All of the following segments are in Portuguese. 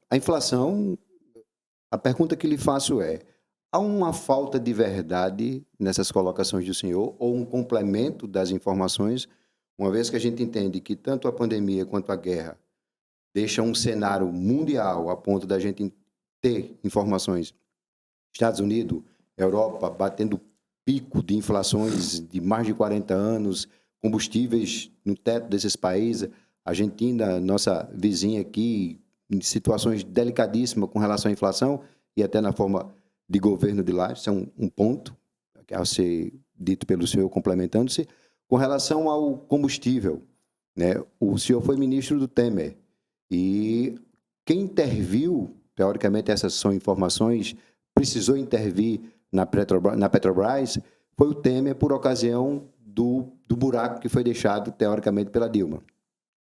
A inflação, a pergunta que lhe faço é: há uma falta de verdade nessas colocações do senhor ou um complemento das informações, uma vez que a gente entende que tanto a pandemia quanto a guerra deixam um cenário mundial a ponto da gente ter informações Estados Unidos, Europa batendo pico de inflações de mais de 40 anos, combustíveis no teto desses países, Argentina, nossa vizinha aqui, em situações delicadíssimas com relação à inflação e até na forma de governo de lá, isso é um ponto a ser dito pelo senhor, complementando-se. Com relação ao combustível, né? O senhor foi ministro do Temer e quem interviu, teoricamente essas são informações, precisou intervir na Petrobras, foi o Temer por ocasião do buraco que foi deixado, teoricamente, pela Dilma.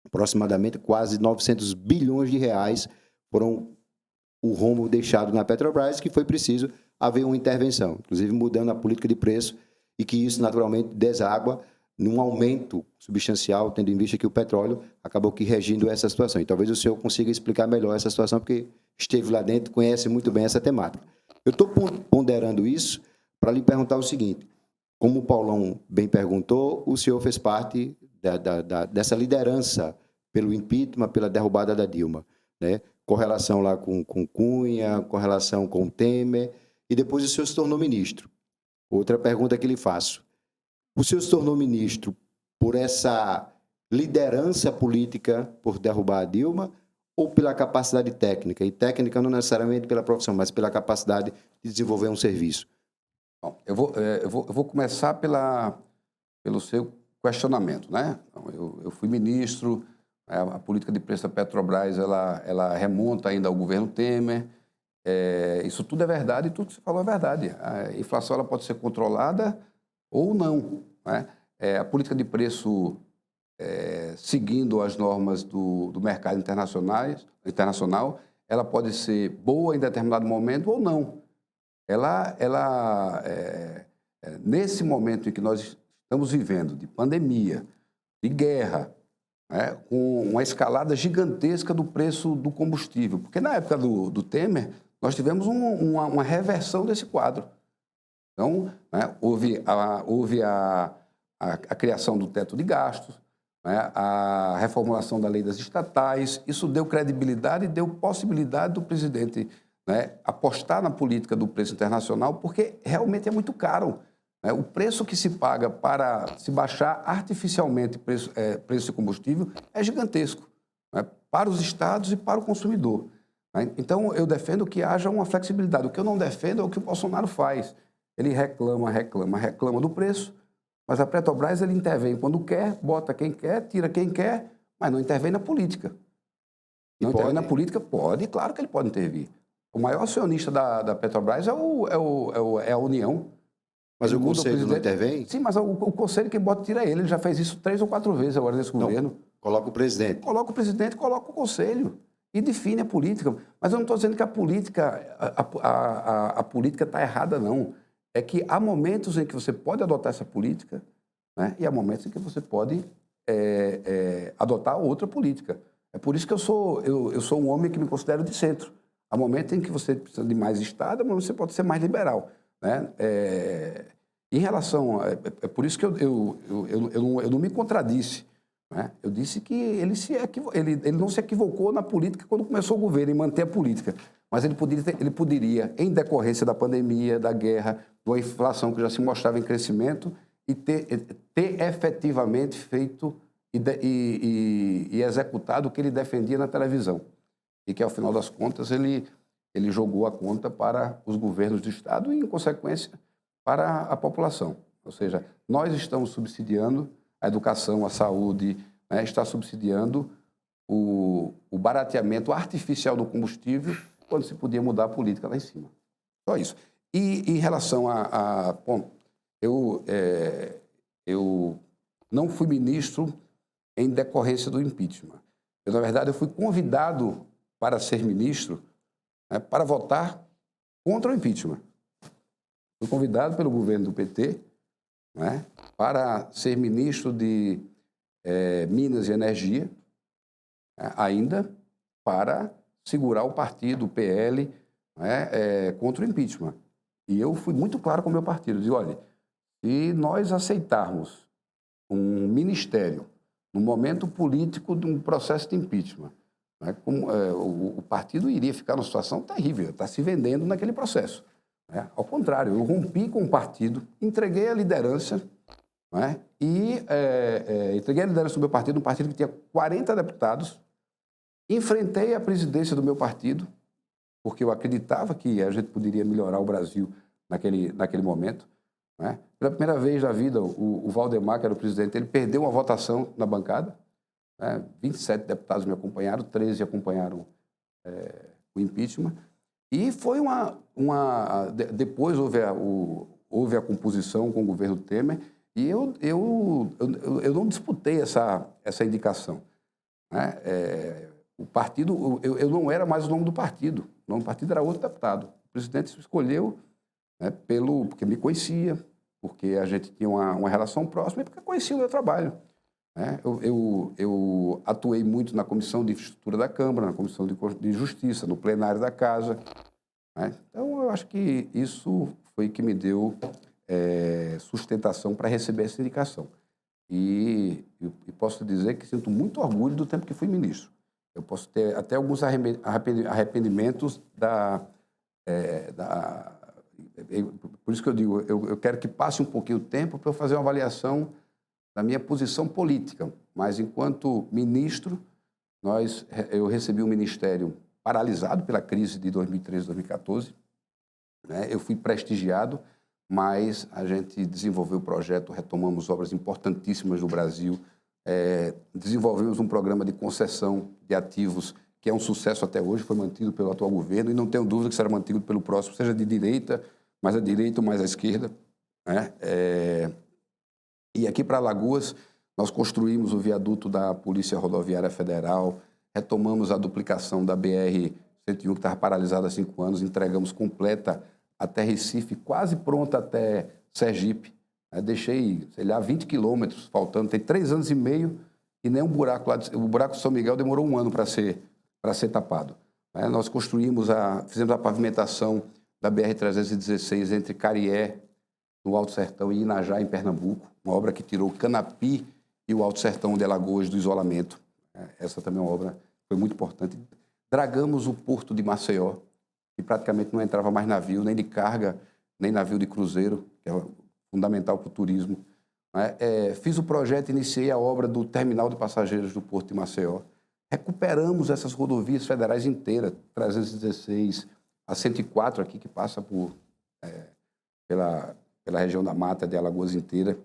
Aproximadamente quase 900 bilhões de reais foram o rombo deixado na Petrobras, que foi preciso haver uma intervenção, inclusive mudando a política de preço, e que isso, naturalmente, deságua num aumento substancial, tendo em vista que o petróleo acabou que regindo essa situação. E talvez o senhor consiga explicar melhor essa situação, porque esteve lá dentro, conhece muito bem essa temática. Eu estou ponderando isso para lhe perguntar o seguinte: como o Paulão bem perguntou, o senhor fez parte dessa liderança pelo impeachment, pela derrubada da Dilma, né? Correlação lá com Cunha, correlação com Temer, e depois o senhor se tornou ministro. Outra pergunta que lhe faço: o senhor se tornou ministro por essa liderança política, por derrubar a Dilma, ou pela capacidade técnica? E técnica não necessariamente pela profissão, mas pela capacidade de desenvolver um serviço. Bom, eu vou começar pelo seu questionamento, né? Então, eu fui ministro, a política de preço da Petrobras, ela remonta ainda ao governo Temer. Isso tudo é verdade e tudo que você falou é verdade. A inflação ela pode ser controlada ou não, né? A política de preço, seguindo as normas do mercado internacional, ela pode ser boa em determinado momento ou não. Nesse momento em que nós estamos vivendo, de pandemia, de guerra, né, com uma escalada gigantesca do preço do combustível, porque na época do Temer, nós tivemos uma reversão desse quadro. Então, né, houve a criação do teto de gastos, né, a reformulação da lei das estatais. Isso deu credibilidade e deu possibilidade do presidente, né, apostar na política do preço internacional, porque realmente é muito caro, né? O preço que se paga para se baixar artificialmente preço de combustível é gigantesco, né, para os estados e para o consumidor, né? Então, eu defendo que haja uma flexibilidade. O que eu não defendo é o que o Bolsonaro faz. Ele reclama do preço, mas a Petrobras ele intervém quando quer, bota quem quer, tira quem quer, mas não intervém na política. E Não intervém na pode, política? Pode, claro que ele pode intervir. O maior acionista da Petrobras é a União. mas Ele o muda o conselho não presidente. intervém? Sim, mas o conselho que bota tira ele. Ele já fez isso 3 ou 4 vezes agora nesse Não, governo. coloca o presidente. Coloca o presidente, coloca o conselho e define a política. Mas eu não estou dizendo que a política está errada, não. É que há momentos em que você pode adotar essa política, né, e há momentos em que você pode adotar outra política. É por isso que eu sou um homem que me considero de centro. Há momentos em que você precisa de mais Estado, há momentos em que você pode ser mais liberal, né? Em relação é por isso que eu não me contradisse, né? Eu disse que ele não se equivocou na política quando começou o governo em manter a política, mas ele poderia, em decorrência da pandemia, da guerra, da inflação que já se mostrava em crescimento, e ter efetivamente feito e executado o que ele defendia na televisão. E que, ao final das contas, ele jogou a conta para os governos do Estado e, em consequência, para a população. Ou seja, nós estamos subsidiando a educação, a saúde, né, está subsidiando o barateamento artificial do combustível quando se podia mudar a política lá em cima. Só isso. E em relação bom, eu não fui ministro em decorrência do impeachment. Na verdade, eu fui convidado para ser ministro, né, para votar contra o impeachment. Fui convidado pelo governo do PT, né, para ser ministro de Minas e Energia, né, ainda para segurar o partido, o PL, né, contra o impeachment. E eu fui muito claro com o meu partido. Disse, olha, se nós aceitarmos um ministério no momento político de um processo de impeachment, né, o partido iria ficar numa situação terrível, está se vendendo naquele processo. Né? Ao contrário, eu rompi com o partido, entreguei a liderança, né, entreguei a liderança do meu partido, um partido que tinha 40 deputados, enfrentei a presidência do meu partido, porque eu acreditava que a gente poderia melhorar o Brasil naquele momento. Né? Pela primeira vez na vida, o Valdemar, que era o presidente, ele perdeu uma votação na bancada. Né? 27 deputados me acompanharam, 13 acompanharam o impeachment. E foi depois houve a composição com o governo Temer, e eu não disputei essa indicação. Né? O partido, eu não era mais o nome do partido. O nome do partido era outro deputado. O presidente se escolheu, né, porque me conhecia, porque a gente tinha uma relação próxima e porque conhecia o meu trabalho. Né? Eu atuei muito na Comissão de Infraestrutura da Câmara, na Comissão de Justiça, no plenário da Casa. Né? Então, eu acho que isso foi que me deu sustentação para receber essa indicação. E posso dizer que sinto muito orgulho do tempo que fui ministro. Eu posso ter até alguns arrependimentos por isso que eu digo, eu quero que passe um pouquinho o tempo para eu fazer uma avaliação da minha posição política. Mas, enquanto ministro, eu recebi um ministério paralisado pela crise de 2013, 2014. Né? Eu fui prestigiado, mas a gente desenvolveu o projeto, retomamos obras importantíssimas no Brasil, desenvolvemos um programa de concessão de ativos que é um sucesso até hoje, foi mantido pelo atual governo e não tenho dúvida que será mantido pelo próximo, seja de direita, mais à direita ou mais à esquerda. Né? E aqui para Alagoas, nós construímos o viaduto da Polícia Rodoviária Federal, retomamos a duplicação da BR-101, que estava paralisada há 5 anos, entregamos completa até Recife, quase pronta até Sergipe. Deixei, sei lá, 20 quilômetros faltando, tem 3 anos e meio e nem um buraco lá. O buraco de São Miguel demorou 1 ano para ser tapado. Nós fizemos a pavimentação da BR-316 entre Carié, no Alto Sertão, e Inajá, em Pernambuco, uma obra que tirou Canapi e o Alto Sertão de Alagoas do isolamento. Essa também é uma obra que foi muito importante. Dragamos o porto de Maceió, que praticamente não entrava mais navio, nem de carga, nem navio de cruzeiro, que é fundamental para o turismo. Fiz o projeto, iniciei a obra do terminal de passageiros do Porto de Maceió. Recuperamos essas rodovias federais inteiras, 316, a 104 aqui, que passa pela região da Mata de Alagoas inteira.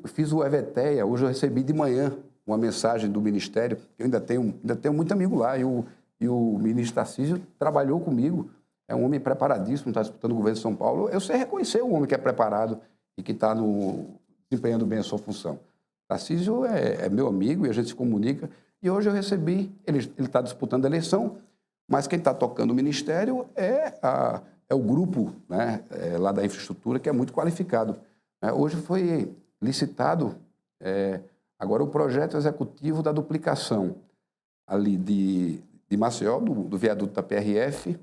Fiz o EVTEA, hoje eu recebi de manhã uma mensagem do Ministério, eu ainda tenho muito amigo lá, e o ministro Tarcísio trabalhou comigo. É um homem preparadíssimo, está disputando o governo de São Paulo. Eu sei reconhecer um homem que é preparado e que está desempenhando bem a sua função. Tarcísio é meu amigo e a gente se comunica. E hoje eu recebi, ele está disputando a eleição, mas quem está tocando o ministério é o grupo, né, lá da infraestrutura, que é muito qualificado. Hoje foi licitado agora o projeto executivo da duplicação ali de Maceió, do viaduto da PRF,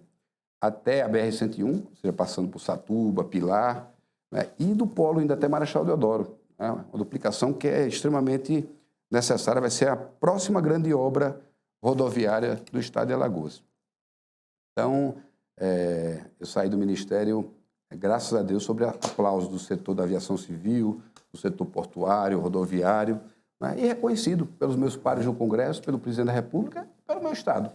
até a BR-101, ou seja, passando por Satuba, Pilar, né, e do polo ainda até Marechal Deodoro. Né, uma duplicação que é extremamente necessária, vai ser a próxima grande obra rodoviária do estado de Alagoas. Então, eu saí do Ministério, graças a Deus, sobre aplausos do setor da aviação civil, do setor portuário, rodoviário, né, e reconhecido pelos meus pares no Congresso, pelo Presidente da República e pelo meu Estado.